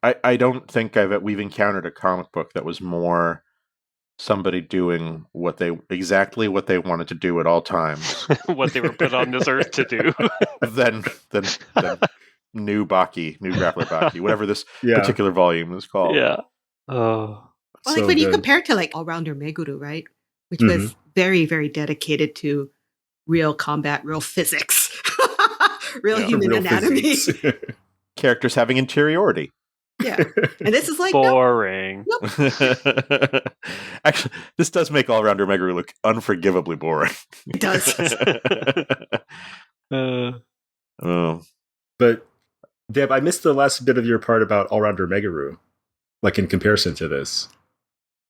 I don't think we've encountered a comic book that was more somebody doing exactly what they wanted to do at all times, what they were put on this earth to do, than new Baki, new Grappler Baki, whatever this particular volume is called. Yeah. Oh. Well, like when you compare it to like All-Rounder Meguru, right? Which was very, very dedicated to real combat, real physics. Real human anatomy. Characters having interiority. Yeah. And this is like, no, Boring. Actually, this does make all-rounder Meguru look unforgivably boring. it does. Oh. But Deb, I missed the last bit of your part about all-rounder Meguru, like in comparison to this.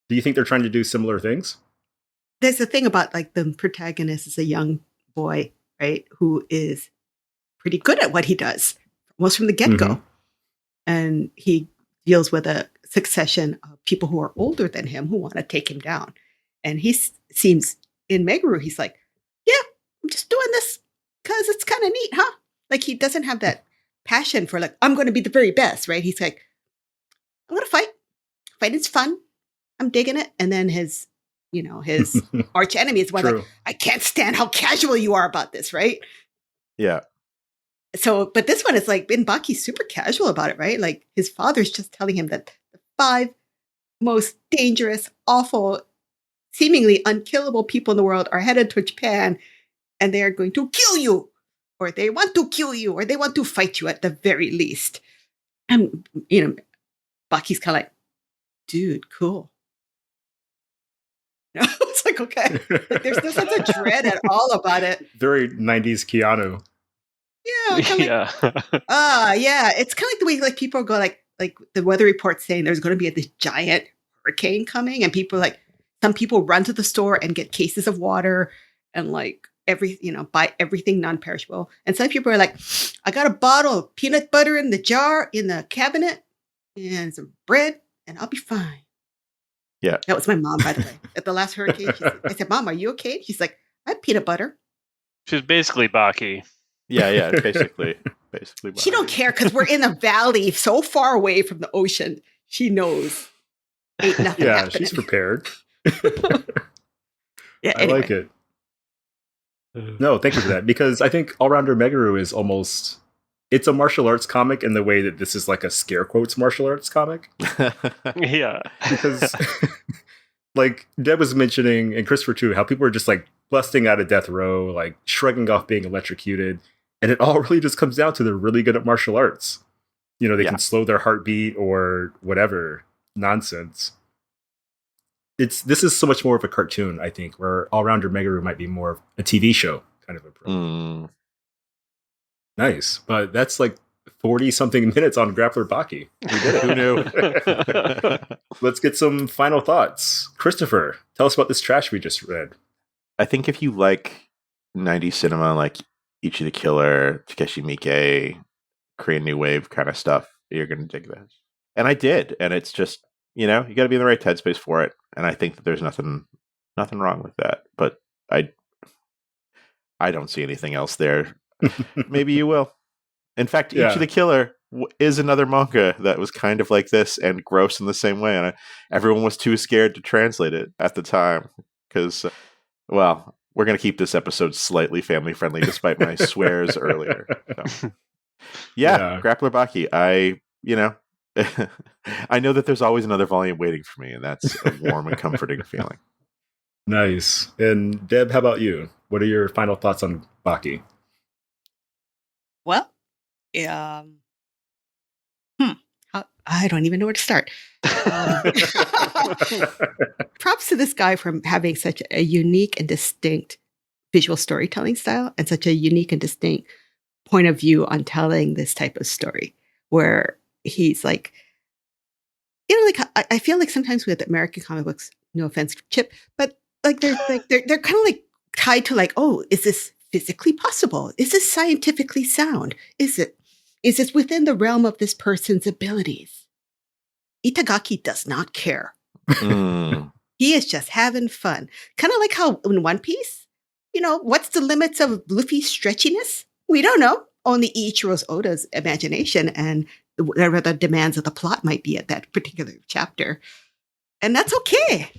Do you think they're trying to do similar things? There's a thing about like the protagonist is a young boy, right, who is pretty good at what he does, almost from the get-go. Mhm. And he deals with a succession of people who are older than him who want to take him down. And he seems, in Meguru, he's like, yeah, I'm just doing this because it's kind of neat, huh? Like he doesn't have that passion for like, I'm going to be the very best, right? He's like, I'm going to fight. Fighting's fun. I'm digging it. And then his arch enemy is one True. like, I can't stand how casual you are about this, right? Yeah. So, but this one is like, Baki's super casual about it, right? Like his father's just telling him that the 5 most dangerous, awful, seemingly unkillable people in the world are headed to Japan and they are going to kill you, or they want to kill you, or they want to fight you at the very least. And, Baki's kind of like, dude, cool. It's like, okay. Like, there's no sense of dread at all about it. Very 90s Keanu. Yeah. Kinda like, yeah. It's kind of like the way like people go like the weather report saying there's going to be this giant hurricane coming, and people like some people run to the store and get cases of water and like buy everything non-perishable. And some people are like, I got a bottle of peanut butter in the jar in the cabinet and some bread and I'll be fine. Yeah. That was my mom, by the way. At the last hurricane, I said, Mom, are you okay? She's like, I have peanut butter. She's basically Baki. Yeah, basically. She don't care because we're in a valley so far away from the ocean. She knows ain't nothing Yeah, happening. she's prepared. Yeah, I like it. No, thank you for that. Because I think All-Rounder Meguru is almost... It's a martial arts comic in the way that this is like a scare quotes martial arts comic. Yeah. Because, like, Deb was mentioning, and Christopher too, how people are just like busting out of death row, like shrugging off being electrocuted. And it all really just comes down to they're really good at martial arts. They can slow their heartbeat or whatever nonsense. This is so much more of a cartoon, I think, where All-Rounder Meguru might be more of a TV show kind of approach. Nice. But that's like 40-something minutes on Grappler Baki. We did it. Who knew? Let's get some final thoughts. Christopher, tell us about this trash we just read. I think if you like 90s cinema, like Ichi the Killer, Takeshi Miike, Korean New Wave kind of stuff, you're going to dig this. And I did. And it's just, you got to be in the right headspace for it. And I think that there's nothing wrong with that. But I don't see anything else there. Maybe you will. In fact, Ichi the Killer is another manga that was kind of like this and gross in the same way. And everyone was too scared to translate it at the time because, well, we're going to keep this episode slightly family friendly despite my swears earlier. So. Yeah, Grappler Baki. I know that there's always another volume waiting for me, and that's a warm and comforting feeling. Nice. And Deb, how about you? What are your final thoughts on Baki? Well, I don't even know where to start. Props to this guy for having such a unique and distinct visual storytelling style and such a unique and distinct point of view on telling this type of story, where he's like, I feel like sometimes with American comic books, no offense, Chip, but like they're kind of like tied to like, oh, is this physically possible? Is this scientifically sound? Is this within the realm of this person's abilities? Itagaki does not care. He is just having fun. Kind of like how in One Piece, what's the limits of Luffy's stretchiness? We don't know. Only Ichiro's Oda's imagination and whatever the demands of the plot might be at that particular chapter. And that's okay.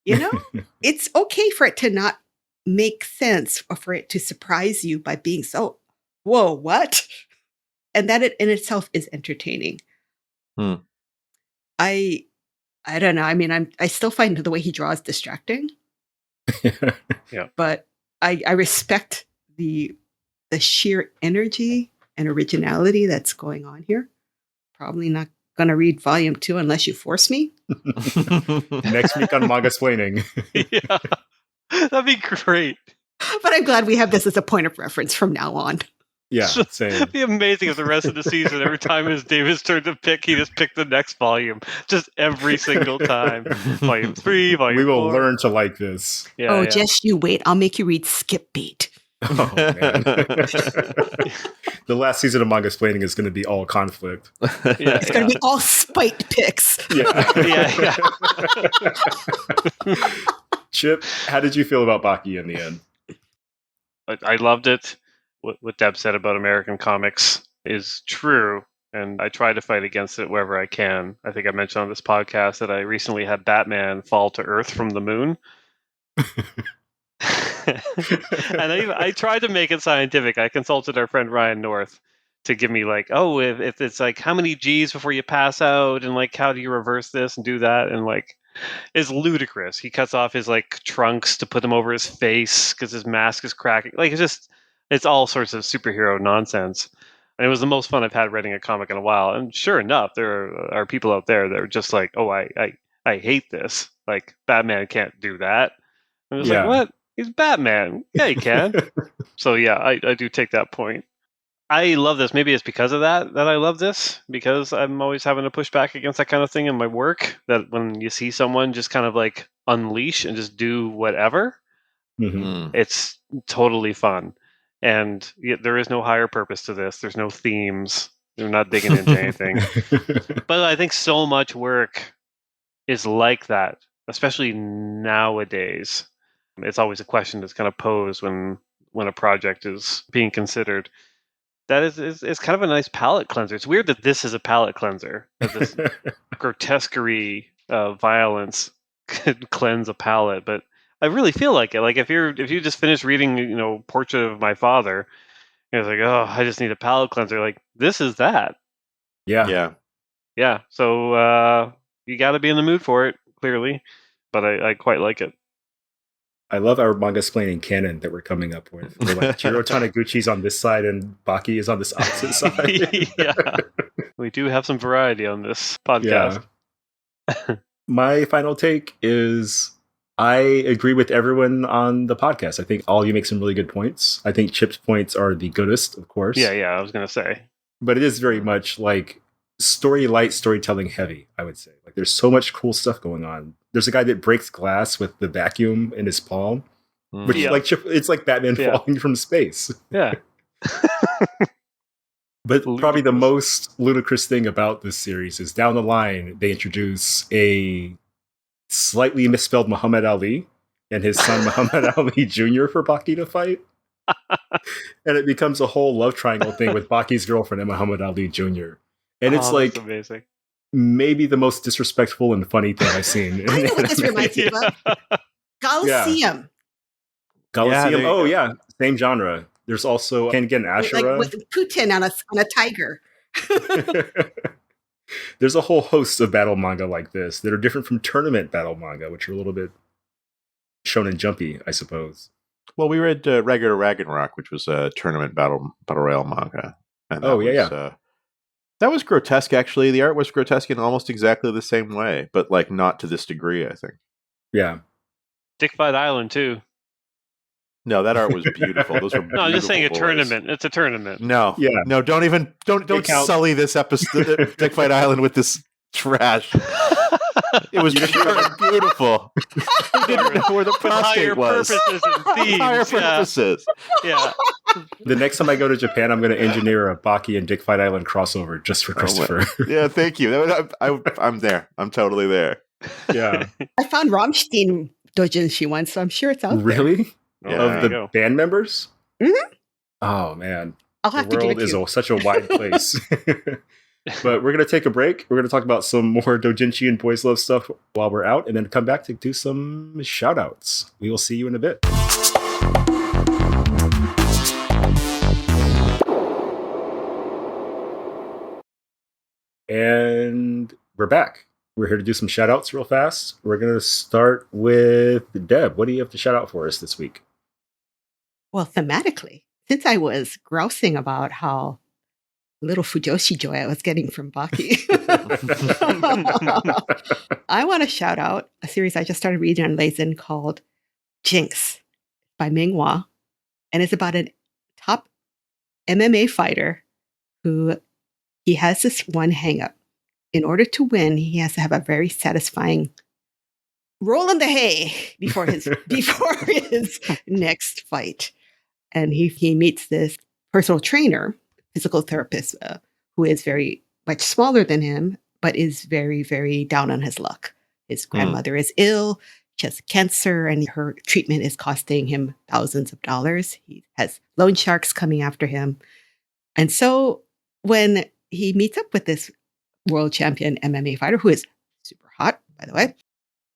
It's okay for it to not make sense or for it to surprise you by being so, whoa, what? And that it in itself is entertaining. I don't know. I mean, I still find the way he draws distracting. Yeah. But I respect the sheer energy and originality that's going on here. Probably not going to read volume 2 unless you force me. Next week on Manga Splaining. Yeah. That'd be great. But I'm glad we have this as a point of reference from now on. Yeah, same. It'd be amazing if the rest of the season, every time it was David's turn to pick, he just picked the next volume. Just every single time. Volume 3, volume 4. We will learn to like this. Yeah, Just you wait. I'll make you read Skip Beat. Oh, man. The last season of Manga Splaining is going to be all conflict. Yeah, It's going to be all spite picks. Yeah. Chip, how did you feel about Baki in the end? I loved it. What Deb said about American comics is true, and I try to fight against it wherever I can. I think I mentioned on this podcast that I recently had Batman fall to Earth from the moon. And I tried to make it scientific. I consulted our friend Ryan North to give me like, oh, if it's like how many G's before you pass out, and like how do you reverse this and do that, and like it's ludicrous. He cuts off his like trunks to put them over his face because his mask is cracking. Like it's all sorts of superhero nonsense. And it was the most fun I've had reading a comic in a while. And sure enough, there are people out there that are just like, oh, I hate this. Like Batman can't do that. And I was like, what? He's Batman. Yeah, he can. So yeah, I do take that point. I love this. Maybe it's because of that I love this, because I'm always having to push back against that kind of thing in my work, that when you see someone just kind of like unleash and just do whatever, it's totally fun. And there is no higher purpose to this. There's no themes. They're not digging into anything. But I think so much work is like that, especially nowadays. It's always a question that's kind of posed when a project is being considered. That is kind of a nice palate cleanser. It's weird that this is a palate cleanser. That this grotesquerie of violence could cleanse a palate, but I really feel like it. Like if you just finished reading, Portrait of My Father, it's like, oh, I just need a palate cleanser. Like this is that. Yeah. So you got to be in the mood for it, clearly, but I quite like it. I love our Manga Splaining canon that we're coming up with. We're like Jiro Taniguchi's on this side and Baki is on this opposite side. Yeah, we do have some variety on this podcast. Yeah. My final take is I agree with everyone on the podcast. I think all you make some really good points. I think Chip's points are the goodest, of course. Yeah, I was going to say. But it is very much like storytelling heavy, I would say. Like there's so much cool stuff going on. There's a guy that breaks glass with the vacuum in his palm, which like Chip, it's like Batman falling from space. Yeah. But probably the most ludicrous thing about this series is down the line, they introduce a slightly misspelled Muhammad Ali and his son Muhammad Ali Jr. for Baki to fight. And it becomes a whole love triangle thing with Baki's girlfriend and Muhammad Ali Jr. And it's like amazing. Maybe the most disrespectful and funny thing I've seen. I know what this reminds me of. Coliseum. Coliseum. Same genre. There's also Kengen Ashura. Like with Putin on a tiger. There's a whole host of battle manga like this that are different from tournament battle manga, which are a little bit shonen jumpy, I suppose. Well, we read Regular Ragnarok, which was a tournament battle royale manga. And that was grotesque, actually. The art was grotesque in almost exactly the same way, but like not to this degree, I think. Yeah. Dick Fight Island, too. No, that art was beautiful. Those were no, I'm just saying tournament. It's a tournament. No. Yeah. No, don't sully this episode Dick Fight Island with this trash. It was beautiful. We didn't know where the prostate was. Higher purposes. Yeah. The next time I go to Japan, I'm going to engineer a Baki and Dick Fight Island crossover just for Christopher. Yeah, thank you. I'm there. I'm totally there. Yeah. I found Rammstein doujinshi once, so I'm sure it's out there. Really? Yeah. Of the band members? Mm-hmm. Oh, man. I'll have the to give world it to you. is such a wide place. But we're going to take a break. We're going to talk about some more doujinshi and boys love stuff while we're out, and then come back to do some shout outs. We will see you in a bit. And we're back. We're here to do some shout outs real fast. We're going to start with Deb. What do you have to shout out for us this week? Well, thematically, since I was grousing about how little Fujoshi joy I was getting from Baki. I want to shout out a series I just started reading on Lazen called Jinx by Ming Hua. And it's about a top MMA fighter who he has this one hang up. In order to win, he has to have a very satisfying roll in the hay before his next fight. And he meets this personal trainer, physical therapist, who is very much smaller than him, but is very, very down on his luck. His grandmother is ill. She has cancer, and her treatment is costing him thousands of dollars. He has loan sharks coming after him. And so when he meets up with this world champion MMA fighter, who is super hot, by the way,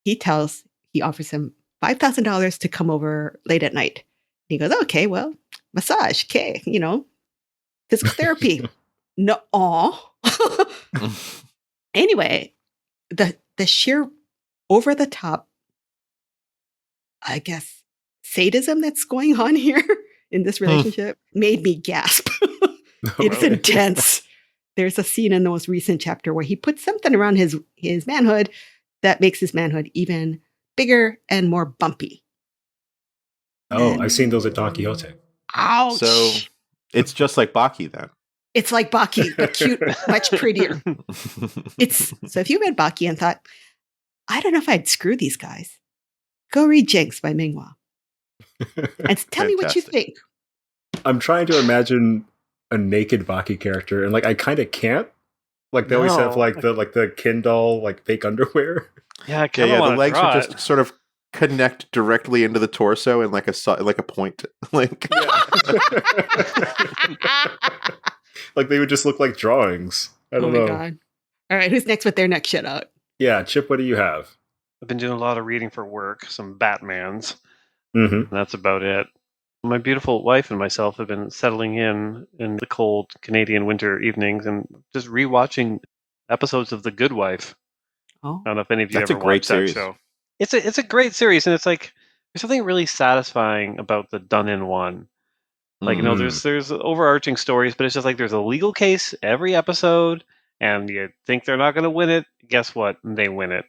he offers him $5,000 to come over late at night. He goes, okay, well, massage, okay, physical therapy. No, Anyway, the sheer over the top, I guess, sadism that's going on here in this relationship made me gasp. It's intense. There's a scene in the most recent chapter where he puts something around his manhood that makes his manhood even bigger and more bumpy. Oh, I've seen those at Don Quixote. Ouch. So it's just like Baki then. It's like Baki, but cute, much prettier. So if you read Baki and thought, I don't know if I'd screw these guys, go read Jinx by Ming Hua. And tell me what you think. I'm trying to imagine a naked Baki character, and I kind of can't. They always have the Ken doll fake underwear. Yeah, I kind of the legs are just sort of connect directly into the torso and like a point. They would just look like drawings. I don't know. God. All right, who's next with their next shout out? Yeah, Chip, what do you have? I've been doing a lot of reading for work, some Batmans. Mm-hmm. And that's about it. My beautiful wife and myself have been settling in the cold Canadian winter evenings and just rewatching episodes of The Good Wife. Oh, I don't know if any of you That's ever a great watched series. that show. It's a great series, and it's there's something really satisfying about the done-in-one. There's overarching stories, but it's just there's a legal case every episode, and you think they're not going to win it. Guess what? They win it.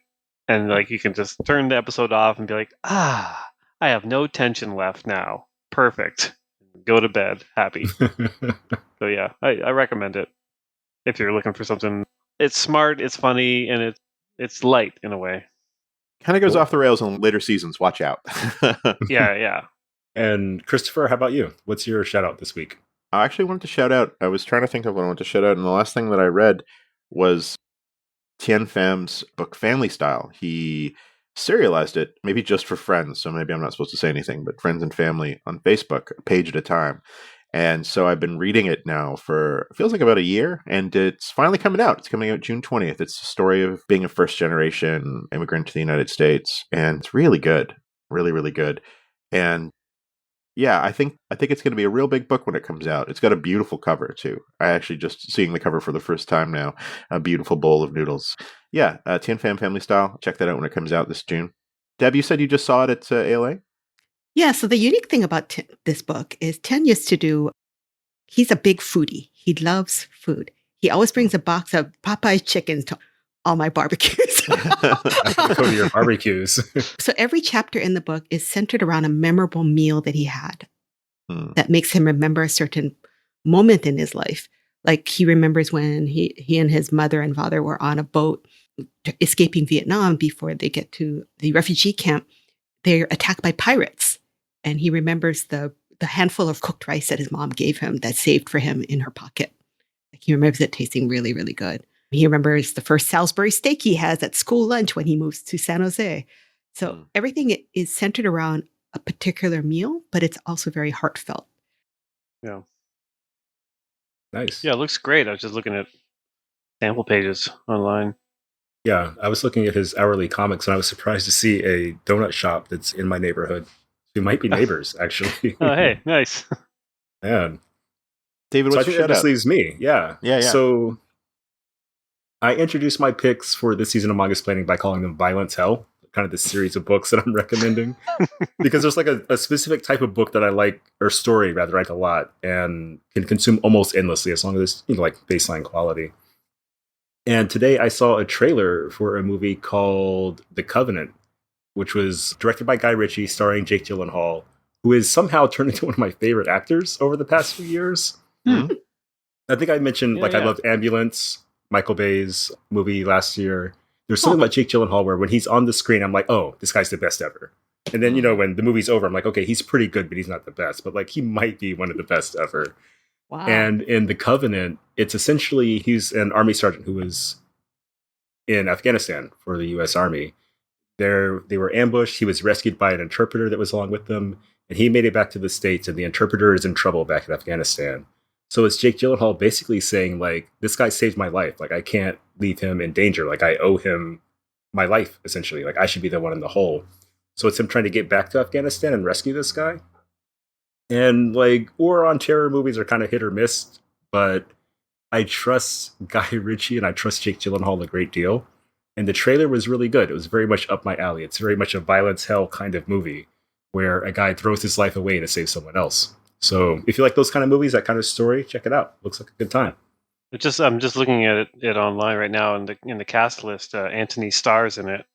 And you can just turn the episode off and be like, I have no tension left now. Perfect. Go to bed happy. So yeah, I recommend it if you're looking for something. It's smart, it's funny, and it's light in a way. Kind of goes off the rails in later seasons. Watch out. Yeah. And Christopher, how about you? What's your shout out this week? I actually wanted to shout out. I was trying to think of what I wanted to shout out, and the last thing that I read was Tien Pham's book Family Style. He serialized it, maybe just for friends, so maybe I'm not supposed to say anything, but friends and family on Facebook, a page at a time. And so I've been reading it now for, it feels like about a year, and it's finally coming out. It's coming out June 20th. It's the story of being a first-generation immigrant to the United States, and it's really good. Really, really good. And yeah, I think it's going to be a real big book when it comes out. It's got a beautiful cover, too. I actually just seeing the cover for the first time now. A beautiful bowl of noodles. Yeah, Tien Pham Family Style. Check that out when it comes out this June. Deb, you said you just saw it at ALA? Yeah, so the unique thing about this book is Tien used to do, he's a big foodie. He loves food. He always brings a box of Popeye's chickens to all my barbecues. Go to your barbecues. So every chapter in the book is centered around a memorable meal that he had that makes him remember a certain moment in his life. Like he remembers when he and his mother and father were on a boat escaping Vietnam before they get to the refugee camp. They're attacked by pirates. And he remembers the handful of cooked rice that his mom gave him that saved for him in her pocket. He remembers it tasting really, really good. He remembers the first Salisbury steak he has at school lunch when he moves to San Jose. So everything is centered around a particular meal, but it's also very heartfelt. Yeah. Nice. Yeah, it looks great. I was just looking at sample pages online. Yeah, I was looking at his hourly comics, and I was surprised to see a donut shop that's in my neighborhood. We might be neighbors, actually. Oh, hey, nice. Man. David, So I what's think your that shout just out? leaves me. Yeah. So I introduced my picks for this season of Manga Splaining by calling them Violence Hell, kind of the series of books that I'm recommending. Because there's like a specific type of book that I like, or story rather, I like a lot, and can consume almost endlessly as long as it's, you know, like baseline quality. And today I saw a trailer for a movie called The Covenant, which was directed by Guy Ritchie, starring Jake Gyllenhaal, who has somehow turned into one of my favorite actors over the past few years. I think I mentioned, I loved Ambulance, Michael Bay's movie last year. There's something about Jake Gyllenhaal where when he's on the screen, I'm like, oh, this guy's the best ever. And then, you know, when the movie's over, I'm like, okay, he's pretty good, but he's not the best. But like, he might be one of the best ever. Wow. And in The Covenant, it's essentially, he's an army sergeant who was in Afghanistan for the U.S. Army. They were ambushed. He was rescued by an interpreter that was along with them. And he made it back to the States, and the interpreter is in trouble back in Afghanistan. So it's Jake Gyllenhaal basically saying, like, this guy saved my life. Like, I can't leave him in danger. Like, I owe him my life, essentially. Like, I should be the one in the hole. So it's him trying to get back to Afghanistan and rescue this guy. And, like, war on terror movies are kind of hit or miss, but I trust Guy Ritchie and I trust Jake Gyllenhaal a great deal. And the trailer was really good. It was very much up my alley. It's very much a violence hell kind of movie where a guy throws his life away to save someone else. So if you like those kind of movies, that kind of story, check it out. Looks like a good time. I'm just looking at it online right now in the cast list. Anthony Starr's in it.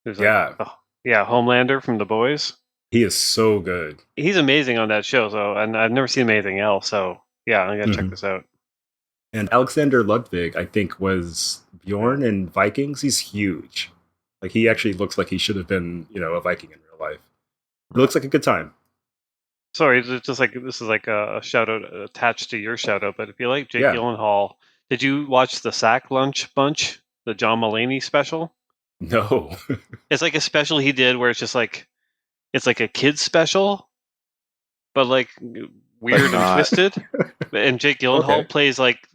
Who's Homelander from The Boys. He is so good. He's amazing on that show. So, and I've never seen him anything else. So yeah, I'm gonna check this out. And Alexander Ludwig, I think, was Bjorn in Vikings. He's huge. Like, he actually looks like he should have been, you know, a Viking in real life. It looks like a good time. Sorry, it's just like this is like a shout out attached to your shout out. But if you like Jake Gyllenhaal, did you watch the Sack Lunch Bunch, the John Mulaney special? No. It's like a special he did where it's just like, it's like a kid's special, but like weird and twisted. And Jake Gyllenhaal plays like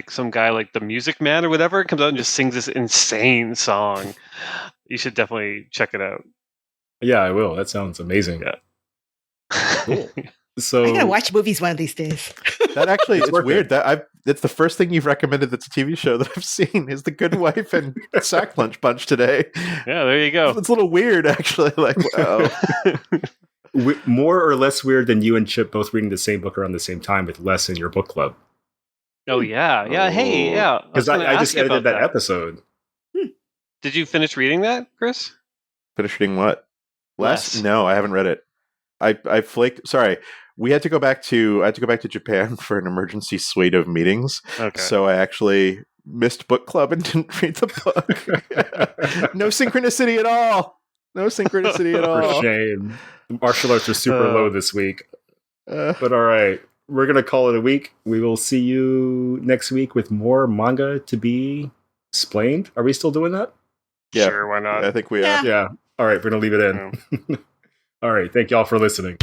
some guy like the Music Man or whatever, comes out and just sings this insane song. You should definitely check it out. Yeah, I will. That sounds amazing. Yeah. Cool. So I gotta watch movies one of these days. That actually it's weird. It's the first thing you've recommended that's a TV show that I've seen is The Good Wife and Sack Lunch Bunch today. Yeah, there you go. It's a little weird, actually. Like, wow. More or less weird than you and Chip both reading the same book around the same time with Les in your book club. Oh yeah, yeah. Hey, yeah. Because I just edited that episode. Did you finish reading that, Chris? Finish reading what? Les? No, I haven't read it. I flaked. Sorry, I had to go back to Japan for an emergency suite of meetings. Okay. So I actually missed book club and didn't read the book. No synchronicity at all. No synchronicity at all. For shame. The martial arts are super low this week. But all right, we're gonna call it a week. We will see you next week with more manga to be explained. Are we still doing that? Yeah, sure. Why not? I think we are. Yeah. All right, we're gonna leave it in. Yeah. All right, thank y'all for listening.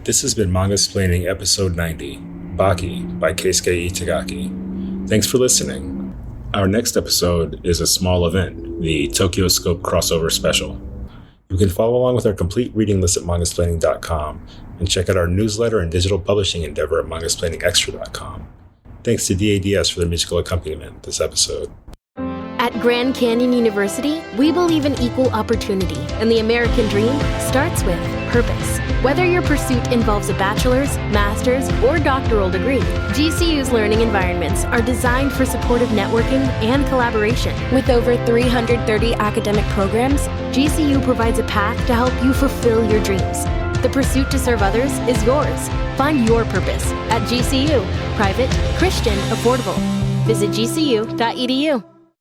This has been Manga-splaining episode 90, Baki by Keisuke Itagaki. Thanks for listening. Our next episode is a small event, the Tokyo Scope crossover special. You can follow along with our complete reading list at mangasplaining.com and check out our newsletter and digital publishing endeavor at mangasplainingextra.com. Thanks to DADS for their musical accompaniment this episode. At Grand Canyon University, we believe in equal opportunity, and the American dream starts with purpose. Whether your pursuit involves a bachelor's, master's, or doctoral degree, GCU's learning environments are designed for supportive networking and collaboration. With over 330 academic programs, GCU provides a path to help you fulfill your dreams. The pursuit to serve others is yours. Find your purpose at GCU. Private, Christian, affordable. Visit gcu.edu.